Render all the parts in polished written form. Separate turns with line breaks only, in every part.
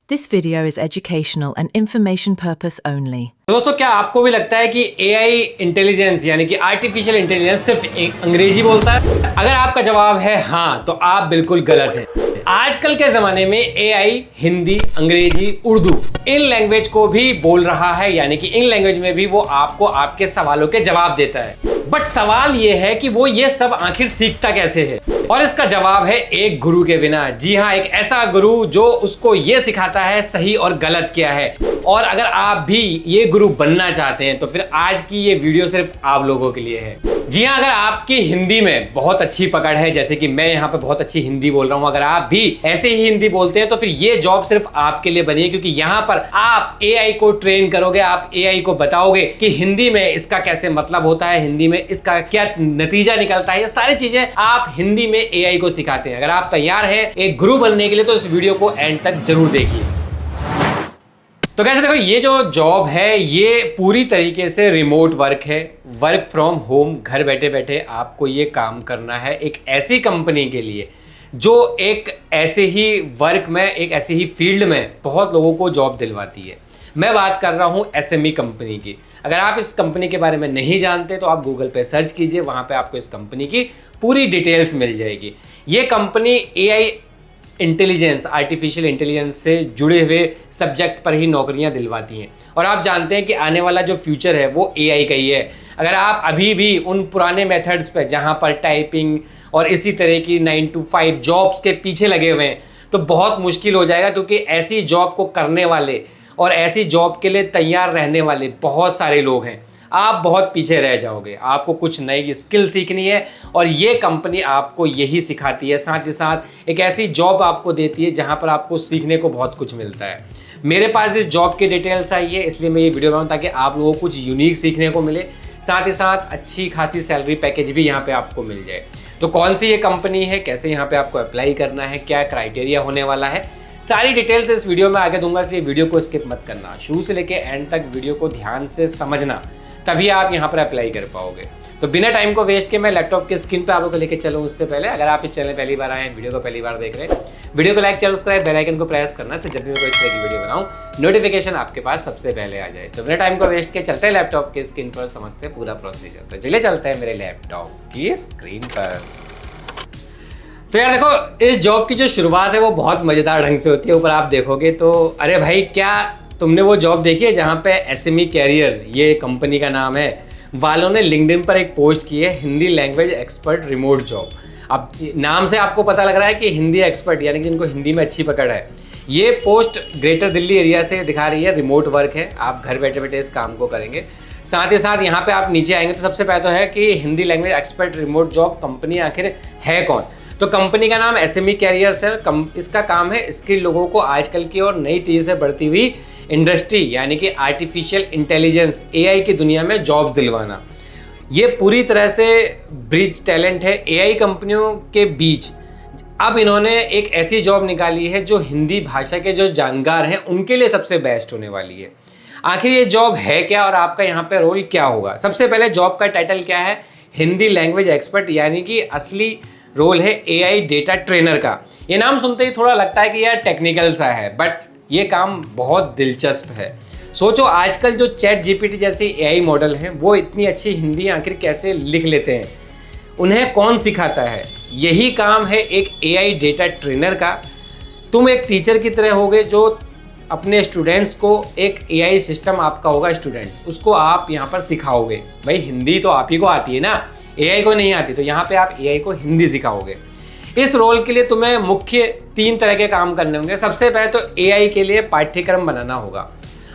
This video is educational and information purpose only.
दोस्तों, क्या आपको भी लगता है कि एआई इंटेलिजेंस यानी कि आर्टिफिशियल इंटेलिजेंस सिर्फ एक अंग्रेजी बोलता है? अगर आपका जवाब है हाँ, तो आप बिल्कुल गलत हैं। आजकल के ज़माने में एआई हिंदी, अंग्रेजी, उर्दू इन लैंग्वेज को भी बोल रहा है, यानी कि इन लैंग्वेज में भी वो आपको आपके सवालों के जवाब देता है। बट सवाल ये है कि वो ये सब आखिर सीखता कैसे है? और इसका जवाब है एक गुरु के बिना। जी हाँ, एक ऐसा गुरु जो उसको ये सिखाता है सही और गलत क्या है। और अगर आप भी ये गुरु बनना चाहते हैं तो फिर आज की ये वीडियो सिर्फ आप लोगों के लिए है। जी हाँ, अगर आपकी हिंदी में बहुत अच्छी पकड़ है, जैसे कि मैं यहाँ पे बहुत अच्छी हिंदी बोल रहा हूँ, अगर आप भी ऐसे ही हिंदी बोलते हैं तो फिर ये जॉब सिर्फ आपके लिए बनी है, क्योंकि यहाँ पर आप एआई को ट्रेन करोगे, आप एआई को बताओगे कि हिंदी में इसका कैसे मतलब होता है, हिंदी में इसका क्या नतीजा निकलता है। ये सारी चीजें आप हिंदी में एआई को सिखाते हैं। अगर आप तैयार हैं एक गुरु बनने के लिए तो इस वीडियो को एंड तक जरूर देखिए। तो कैसे देखो, ये जो जॉब है ये पूरी तरीके से रिमोट वर्क है, वर्क फ्रॉम होम। घर बैठे बैठे आपको ये काम करना है एक ऐसी कंपनी के लिए जो एक ऐसे ही वर्क में, एक ऐसी ही फील्ड में बहुत लोगों को जॉब दिलवाती है। मैं बात कर रहा हूँ एसएमई कंपनी की। अगर आप इस कंपनी के बारे में नहीं जानते तो आप गूगल पे सर्च कीजिए, वहाँ पे आपको इस कंपनी की पूरी डिटेल्स मिल जाएगी। ये company AI intelligence, artificial intelligence से जुड़े हुए सब्जेक्ट पर ही नौकरियां दिलवाती हैं। और आप जानते हैं कि आने वाला जो फ्यूचर है वो एआई का ही है। अगर आप अभी भी उन पुराने मेथड्स पे जहां पर टाइपिंग और इसी तरह की 9 to 5 जॉब्स के पीछे लगे हुए हैं तो बहुत मुश्किल हो जाएगा, क्योंकि ऐसी जॉब को करने वाले और ऐसी जॉब के लिए तैयार रहने वाले बहुत सारे लोग हैं। आप बहुत पीछे रह जाओगे। आपको कुछ नई स्किल सीखनी है और ये कंपनी आपको यही सिखाती है। साथ ही साथ एक ऐसी जॉब आपको देती है जहां पर आपको सीखने को बहुत कुछ मिलता है। मेरे पास इस जॉब की डिटेल्स आई है, इसलिए मैं ये वीडियो बनाऊं ताकि आप लोगों को कुछ यूनिक सीखने को मिले। साथ ही साथ अच्छी खासी सैलरी पैकेज भी यहाँ पे आपको मिल जाए। तो कौन सी ये कंपनी है, कैसे यहाँ पे आपको अप्लाई करना है, क्या क्राइटेरिया होने वाला है, सारी डिटेल्स इस वीडियो में आगे दूंगा, इसलिए वीडियो को स्किप मत करना। शुरू से लेके एंड तक वीडियो को ध्यान से समझना, तभी आप यहाँ पर अप्लाई कर पाओगे। तो बिना टाइम को वेस्ट के मैं लैपटॉप की स्क्रीन पे आप लोगों को लेकर चलूँ उससे पहले, अगर आप इस चैनल पहली बार आए हैं, वीडियो को पहली बार देख रहे हैं, वीडियो को लाइक, सब्सक्राइब, बेल आइकन को प्रेस करना से जब भी मैं कोई इस तरह की वीडियो बनाऊँ नोटिफिकेशन आपके पास सबसे पहले आ जाए। तो बिना टाइम को वेस्ट के चलते हैं लैपटॉप की स्क्रीन पर, समझते हैं पूरा प्रोसीजर। तो चलिए चलते हैं मेरे लैपटॉप की स्क्रीन पर। तो यार देखो, इस जॉब की जो शुरुआत है वो बहुत मज़ेदार ढंग से होती है। ऊपर आप देखोगे तो अरे भाई, क्या तुमने वो जॉब देखी है जहाँ पे एसएमई कैरियर, ये कंपनी का नाम है, वालों ने लिंक्डइन पर एक पोस्ट की है, Hindi language expert remote job. अब नाम से आपको पता लग रहा है कि हिंदी एक्सपर्ट यानी कि जिनको हिंदी में अच्छी पकड़ है। ये पोस्ट ग्रेटर दिल्ली एरिया से दिखा रही है, रिमोट वर्क है, आप घर बैठे बैठे इस काम को करेंगे। साथ ही साथ यहाँ पे आप नीचे आएंगे तो सबसे पहले तो है कि Hindi language expert remote job company आखिर है कौन। तो कंपनी का नाम एसएमई कैरियर्स है। इसका काम है स्किल्ड लोगों को आजकल की और नई तेजी से बढ़ती हुई इंडस्ट्री यानी कि आर्टिफिशियल इंटेलिजेंस, एआई की दुनिया में जॉब्स दिलवाना। ये पूरी तरह से ब्रिज टैलेंट है एआई कंपनियों के बीच। अब इन्होंने एक ऐसी जॉब निकाली है जो हिंदी भाषा के जो जानकार हैं उनके लिए सबसे बेस्ट होने वाली है। आखिर ये जॉब है क्या और आपका यहाँ पे रोल क्या होगा? सबसे पहले जॉब का टाइटल क्या है? हिंदी लैंग्वेज एक्सपर्ट, यानी कि असली रोल है एआई डेटा ट्रेनर का। ये नाम सुनते ही थोड़ा लगता है कि यार टेक्निकल सा है, बट ये काम बहुत दिलचस्प है। सोचो, आजकल जो चैट जीपीटी जैसे एआई मॉडल हैं वो इतनी अच्छी हिंदी आखिर कैसे लिख लेते हैं? उन्हें कौन सिखाता है? यही काम है एक एआई डेटा ट्रेनर का। तुम एक टीचर की तरह होगे जो अपने स्टूडेंट्स को, एक एआई सिस्टम आपका होगा स्टूडेंट्स, उसको आप यहाँ पर सिखाओगे। भाई हिंदी तो आप ही को आती है ना, एआई को नहीं आती, तो यहाँ पे आप एआई को हिंदी सिखाओगे। इस रोल के लिए तुम्हें मुख्य 3 तरह के काम करने होंगे। सबसे पहले तो एआई के लिए पाठ्यक्रम बनाना होगा।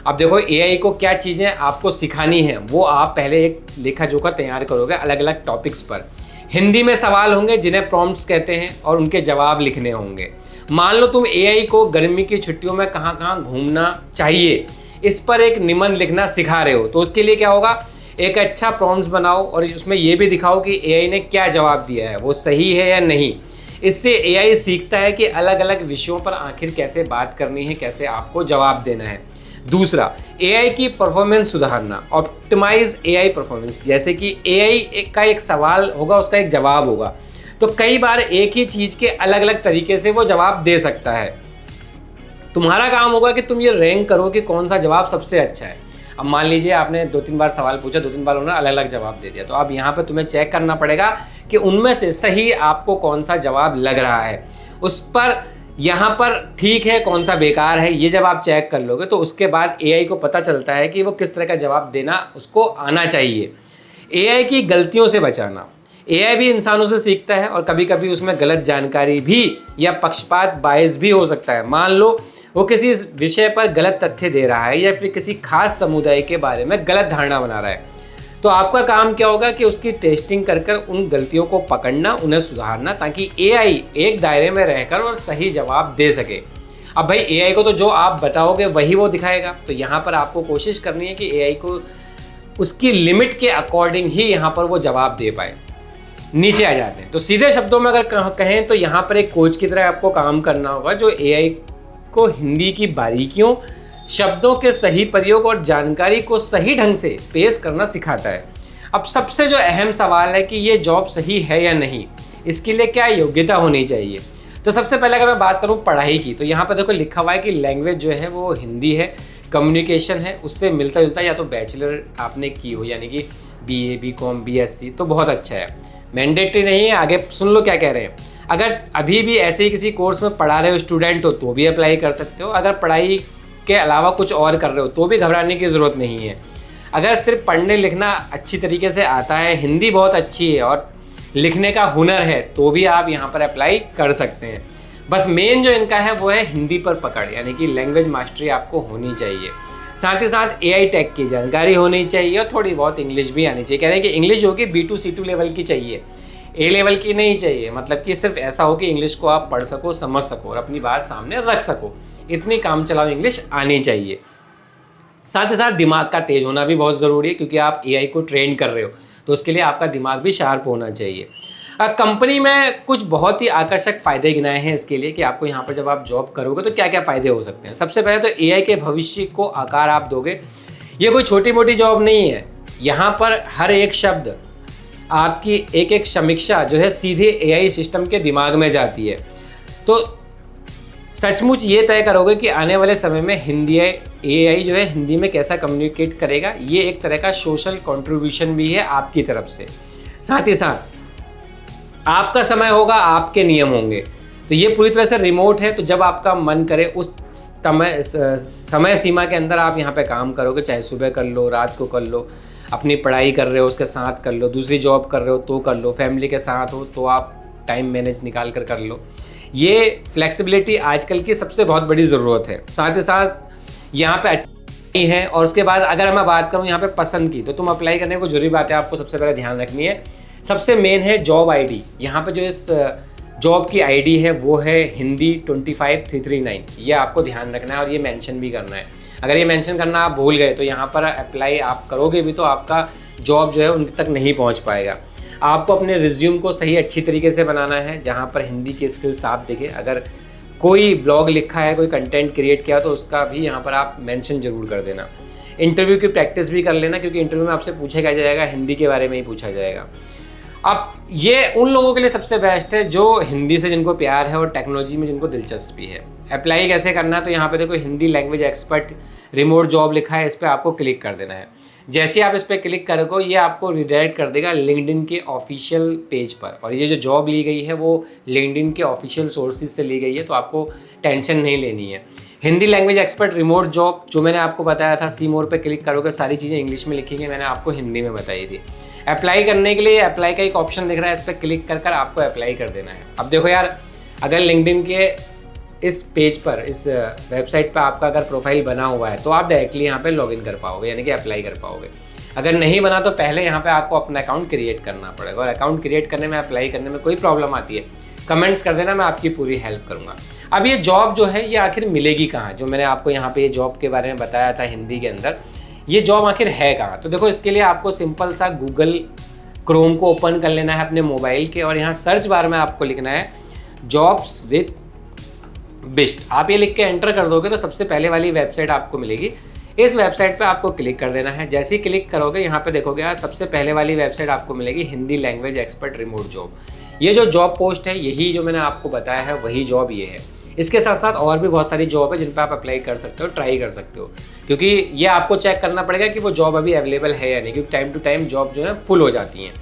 अब देखो, एआई को क्या चीज़ें आपको सिखानी है वो आप पहले एक लेखा जोखा तैयार करोगे अलग अलग टॉपिक्स पर। हिंदी में सवाल होंगे जिन्हें प्रॉम्प्ट्स कहते हैं और उनके जवाब लिखने होंगे। मान लो तुम एआई को गर्मी की छुट्टियों में कहाँ कहाँ घूमना चाहिए, इस पर एक निबंध लिखना सिखा रहे हो, तो उसके लिए क्या होगा? एक अच्छा प्रॉम्प्ट्स बनाओ और उसमें ये भी दिखाओ कि एआई ने क्या जवाब दिया है, वो सही है या नहीं। इससे एआई सीखता है कि अलग अलग विषयों पर आखिर कैसे बात करनी है, कैसे आपको जवाब देना है। दूसरा, एआई की परफॉर्मेंस सुधारना, ऑप्टिमाइज एआई परफॉर्मेंस। जैसे कि एआई का एक सवाल होगा, उसका एक जवाब होगा, तो कई बार एक ही चीज़ के अलग अलग तरीके से वो जवाब दे सकता है। तुम्हारा काम होगा कि तुम ये रैंक करो कि कौन सा जवाब सबसे अच्छा है। अब मान लीजिए आपने 2-3 बार सवाल पूछा, 2-3 बार उन्होंने अलग अलग जवाब दे दिया, तो अब यहाँ पर तुम्हें चेक करना पड़ेगा कि उनमें से सही आपको कौन सा जवाब लग रहा है। उस पर यहाँ पर ठीक है कौन सा बेकार है, ये जब आप चेक कर लोगे तो उसके बाद एआई को पता चलता है कि वो किस तरह का जवाब देना उसको आना चाहिए। एआई की गलतियों से बचाना, एआई भी इंसानों से सीखता है और कभी कभी उसमें गलत जानकारी भी या पक्षपात बायस भी हो सकता है। मान लो वो किसी विषय पर गलत तथ्य दे रहा है या फिर किसी खास समुदाय के बारे में गलत धारणा बना रहा है, तो आपका काम क्या होगा कि उसकी टेस्टिंग कर कर उन गलतियों को पकड़ना, उन्हें सुधारना, ताकि एआई एक दायरे में रहकर और सही जवाब दे सके। अब भाई एआई को तो जो आप बताओगे वही वो दिखाएगा, तो यहाँ पर आपको कोशिश करनी है कि एआई को उसकी लिमिट के अकॉर्डिंग ही यहाँ पर वो जवाब दे पाए। नीचे आ जाते हैं तो सीधे शब्दों में अगर कहें तो यहाँ पर एक कोच की तरह आपको काम करना होगा जो एआई को हिंदी की बारीकियों, शब्दों के सही प्रयोग और जानकारी को सही ढंग से पेश करना सिखाता है। अब सबसे जो अहम सवाल है कि ये जॉब सही है या नहीं, इसके लिए क्या योग्यता होनी चाहिए। तो सबसे पहले अगर मैं बात करूं पढ़ाई की, तो यहाँ पर देखो लिखा हुआ है कि लैंग्वेज जो है वो हिंदी है, कम्युनिकेशन है, उससे मिलता जुलता या तो बैचलर आपने की हो यानी कि बीए, बीकॉम, बीएससी, तो बहुत अच्छा है। मैंडेटरी नहीं है, आगे सुन लो क्या कह रहे हैं। अगर अभी भी ऐसे ही किसी कोर्स में पढ़ा रहे हो स्टूडेंट हो तो भी अप्लाई कर सकते हो। अगर पढ़ाई के अलावा कुछ और कर रहे हो तो भी घबराने की ज़रूरत नहीं है। अगर सिर्फ पढ़ने लिखना अच्छी तरीके से आता है, हिंदी बहुत अच्छी है और लिखने का हुनर है, तो भी आप यहाँ पर अप्लाई कर सकते हैं। बस मेन जो इनका है वो है हिंदी पर पकड़, यानी कि लैंग्वेज मास्टरी आपको होनी चाहिए। साथ ही साथ एआई टेक की जानकारी होनी चाहिए और थोड़ी बहुत इंग्लिश भी आनी चाहिए। कह रहे हैं कि इंग्लिश होगी B2 C2 लेवल की चाहिए, A लेवल की नहीं चाहिए। मतलब कि सिर्फ ऐसा हो कि इंग्लिश को आप पढ़ सको, समझ सको और अपनी बात सामने रख सको, इतनी काम चलाओ इंग्लिश आनी चाहिए। साथ ही साथ दिमाग का तेज होना भी बहुत ज़रूरी है, क्योंकि आप एआई को ट्रेन कर रहे हो तो उसके लिए आपका दिमाग भी शार्प होना चाहिए। कंपनी में कुछ बहुत ही आकर्षक फ़ायदे गिनाए हैं इसके लिए कि आपको यहाँ पर जब आप जॉब करोगे तो क्या क्या फ़ायदे हो सकते हैं। सबसे पहले तो एआई के भविष्य को आकार आप दोगे। ये कोई छोटी मोटी जॉब नहीं है, यहाँ पर हर एक शब्द, आपकी एक एक समीक्षा जो है सीधे एआई सिस्टम के दिमाग में जाती है। तो सचमुच ये तय करोगे कि आने वाले समय में हिंदी एआई जो है हिंदी में कैसा कम्युनिकेट करेगा। ये एक तरह का सोशल कंट्रीब्यूशन भी है आपकी तरफ से। साथ ही साथ आपका समय होगा, आपके नियम होंगे, तो ये पूरी तरह से रिमोट है। तो जब आपका मन करे उस समय सीमा के अंदर आप यहाँ पे काम करोगे, चाहे सुबह कर लो, रात को कर लो, अपनी पढ़ाई कर रहे हो उसके साथ कर लो, दूसरी जॉब कर रहे हो तो कर लो, फैमिली के साथ हो तो आप टाइम मैनेज निकाल कर लो। ये फ्लेक्सिबिलिटी आजकल की सबसे बहुत बड़ी ज़रूरत है। साथ ही साथ यहाँ पे अच्छी है। और उसके बाद अगर मैं बात करूँ यहाँ पे पसंद की, तो तुम अप्लाई करने को जरूरी बात है आपको सबसे पहले ध्यान रखनी है। सबसे मेन है जॉब आईडी। यहाँ पे जो इस जॉब की आईडी है वो है हिंदी 25339। ये आपको ध्यान रखना है और ये मेंशन भी करना है। अगर ये मेंशन करना आप भूल गए तो यहाँ पर अप्लाई आप करोगे भी तो आपका जॉब जो है उन तक नहीं पहुँच पाएगा। आपको अपने रिज्यूम को सही अच्छी तरीके से बनाना है, जहाँ पर हिंदी की स्किल साफ दिखे। अगर कोई ब्लॉग लिखा है, कोई कंटेंट क्रिएट किया तो उसका भी यहाँ पर आप मेंशन जरूर कर देना। इंटरव्यू की प्रैक्टिस भी कर लेना, क्योंकि इंटरव्यू में आपसे पूछा जाएगा हिंदी के बारे में ही पूछा जाएगा। अब ये उन लोगों के लिए सबसे बेस्ट है जो हिंदी से जिनको प्यार है और टेक्नोलॉजी में जिनको दिलचस्पी है। अप्लाई कैसे करना है, तो यहाँ पे देखो Hindi language expert remote job लिखा है, इस पर आपको क्लिक कर देना है। जैसे ही आप इस पर क्लिक करोगे ये आपको रिडायरेक्ट कर देगा लिंक्डइन के ऑफिशियल पेज पर। और ये जो जॉब ली गई है वो लिंक्डइन के ऑफिशियल सोर्सेज से ली गई है, तो आपको टेंशन नहीं लेनी है। Hindi language expert remote job जो मैंने आपको बताया था, सी मोर पे क्लिक करोगे सारी चीज़ें इंग्लिश में लिखी गई, मैंने आपको हिंदी में बताई थी। अप्लाई करने के लिए अप्लाई का एक ऑप्शन दिख रहा है, इस पर क्लिक कर कर आपको अप्लाई कर देना है। अब देखो यार, अगर लिंक्डइन के इस पेज पर, इस वेबसाइट पर आपका अगर प्रोफाइल बना हुआ है तो आप डायरेक्टली यहाँ पे लॉगिन कर पाओगे, यानी कि अप्लाई कर पाओगे। अगर नहीं बना तो पहले यहाँ पे आपको अपना अकाउंट क्रिएट करना पड़ेगा। और अकाउंट क्रिएट करने में, अप्लाई करने में कोई प्रॉब्लम आती है कमेंट्स कर देना, मैं आपकी पूरी हेल्प करूँगा। अब ये जॉब जो है ये आखिर मिलेगी कहाँ, जो मैंने आपको यहाँ पे ये जॉब के बारे में बताया था हिंदी के अंदर, ये जॉब आखिर है कहाँ। तो देखो इसके लिए आपको सिंपल सा गूगल क्रोम को ओपन कर लेना है अपने मोबाइल के, और यहाँ सर्च बार में आपको लिखना है जॉब्स विद बिस्ट। आप ये लिख के एंटर कर दोगे तो सबसे पहले वाली वेबसाइट आपको मिलेगी। इस वेबसाइट पे आपको क्लिक कर देना है। जैसे ही क्लिक करोगे यहाँ पे देखोगे यार, सबसे पहले वाली वेबसाइट आपको मिलेगी Hindi language expert remote job. ये जो जॉब पोस्ट है, यही जो मैंने आपको बताया है वही जॉब ये है। इसके साथ साथ और भी बहुत सारी जॉब है जिन पर आप अप्लाई कर सकते हो, ट्राई कर सकते हो, क्योंकि ये आपको चेक करना पड़ेगा कि वो जॉब अभी अवेलेबल है या नहीं, क्योंकि टाइम टू टाइम जॉब जो है फुल हो जाती हैं।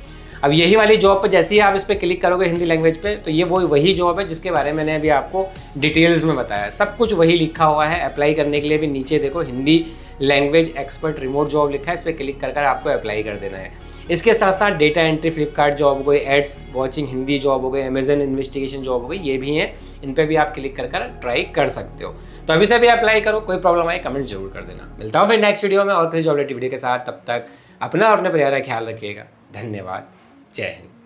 अब यही वाली जॉब पर जैसे ही आप इस पर क्लिक करोगे हिंदी लैंग्वेज पे, तो ये वही जॉब है जिसके बारे में मैंने अभी आपको डिटेल्स में बताया। सब कुछ वही लिखा हुआ है। अप्लाई करने के लिए भी नीचे देखो Hindi language expert remote job लिखा है, इस पर क्लिक कर आपको अप्लाई कर देना है। इसके साथ साथ डेटा एंट्री फ्लिपकार्ट जॉब हो गई, एड्स वॉचिंग हिंदी जॉब हो गई, अमेजन इन्वेस्टिगेशन जॉब हो गई, ये भी हैं। इन पर भी आप क्लिक कर ट्राई कर सकते हो। तो अभी से भी अप्लाई करो। कोई प्रॉब्लम आए कमेंट जरूर कर देना। मिलता हूँ फिर नेक्स्ट वीडियो में और किसी जॉब रिलेटेड वीडियो के साथ। तब तक अपना और अपने परिवार का ख्याल रखिएगा। धन्यवाद। जय हिंद।